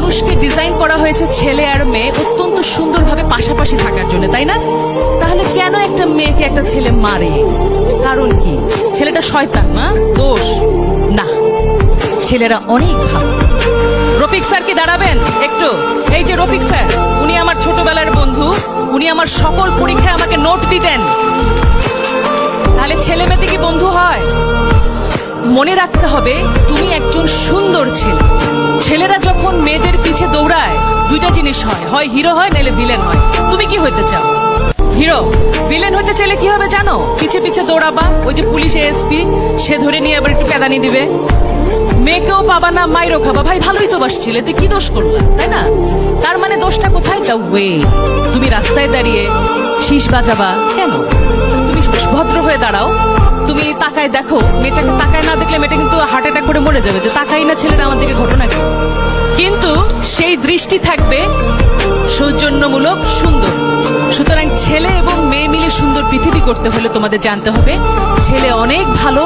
মানুষকে ডিজাইন করা হয়েছে ছেলে আর মেয়ে অত্যন্ত সুন্দরভাবে পাশাপাশি থাকার জন্য, তাই না? তাহলে কেন একটা মেয়েকে একটা ছেলে মারে? কারণ কি? ছেলেটা শয়তান না? দোষ না, ছেলেরা অনেক ভালো। রফিক স্যার কি দাঁড়াবেন একটু? এই যে রফিক স্যার, উনি আমার ছোটবেলার বন্ধু, উনি আমার সকল পরীক্ষায় আমাকে নোট দিতেন। তাহলে ছেলে মেয়েতে কি বন্ধু হয়? মনে রাখতে হবে তুমি একজন সুন্দর ছেলে। ছেলেরা যখন মেয়েদের পিছে দৌড়ায় দুইটা জিনিস হয়, হয় হিরো হয় নাহলে ভিলেন হয়। তুমি কি হইতে চাও? হিরো। ভিলেন হইতে চাইলে কি হবে জানো? পিছে পিছে দৌড়াবা, ওই যে পুলিশ এসপি সে ধরে নিয়ে আবার একটু পেদানি দিবে। মেয়েকেও পাবা না, মাইরও খাবা। ভাই ভালোই তো বাসছিলে, তুই কি দোষ করলা, তাই না? তার মানে দোষটা কোথায়? তা ওয়ে তুমি রাস্তায় দাঁড়িয়ে শীষ বাজাবা কেন? তুমি ভদ্র হয়ে দাঁড়াও, তুমি তাকায় দেখো, মেয়েটাকে তাকায় না দেখলে মেয়েটা কিন্তু হার্ট অ্যাটাক করে মরে যাবে, যে তাকাই না ছেলেরা আমার দিকে, ঘটনা কি? কিন্তু সেই দৃষ্টি থাকবে সৌজন্যমূলক, সুন্দর। সুতরাং ছেলে এবং মেয়ে মিলে সুন্দর পৃথিবী করতে হলে তোমাদের জানতে হবে ছেলে অনেক ভালো,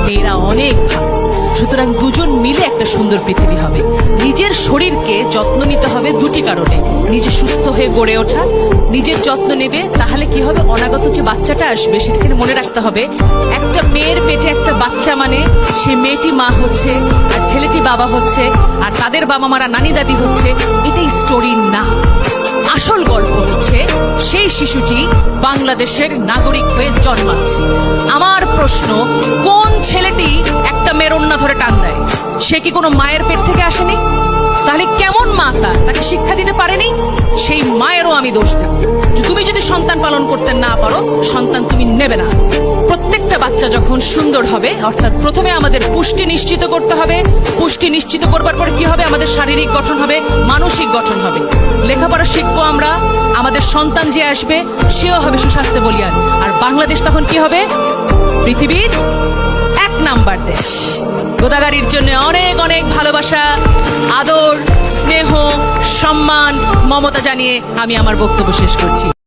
মেয়েরা অনেক ভালো। সুতরাং দুজন মিলে একটা সুন্দর পৃথিবী হবে। নিজের শরীরকে যত্ন নিতে হবে দুটি কারণে: নিজে সুস্থ হয়ে গড়ে ওঠা, নিজের যত্ন নেবে, তাহলে কি হবে? অনাগত যে বাচ্চাটা আসবে সেটাকে মনে রাখতে হবে, একটা মেয়ের পেটে একটা বাচ্চা মানে সেই মেয়েটি মা হচ্ছে আর ছেলেটি বাবা হচ্ছে, আর তাদের বাবা মারা নানি দাদি হচ্ছে। এটাই স্টোরি না, আসল গল্প হচ্ছে সেই শিশুটি বাংলাদেশের নাগরিক হয়ে জন্মাচ্ছে। আমার প্রশ্ন, কোন ছেলেটি একটা মেয়ের ওন্না ধরে টান দেয়? সে কি কোনো মায়ের পেট থেকে আসেনি? তাহলে কেমন মা তাকে শিক্ষা দিতে পারেনি? সেই মায়েরও আমি দোষ দেব। তুমি যদি সন্তান পালন করতে না পারো, সন্তান তুমি নেবে না। প্রত্যেকটা বাচ্চা যখন সুন্দর হবে, অর্থাৎ প্রথমে আমাদের পুষ্টি নিশ্চিত করতে হবে। পুষ্টি নিশ্চিত করবার পর কি হবে? আমাদের শারীরিক গঠন হবে, মানসিক গঠন হবে। লেখাপড়া শিখবো আমরা, আমাদের সন্তান যে আসবে সেও হবে সুস্বাস্থ্য বলিয়ান। আর বাংলাদেশ তখন কি হবে? পৃথিবীর 1 নাম্বার দেশ। গোদাগাড়ির জন্য অনেক অনেক ভালোবাসা, আদর, স্নেহ, সম্মান, মমতা জানিয়ে আমি আমার বক্তব্য শেষ করছি।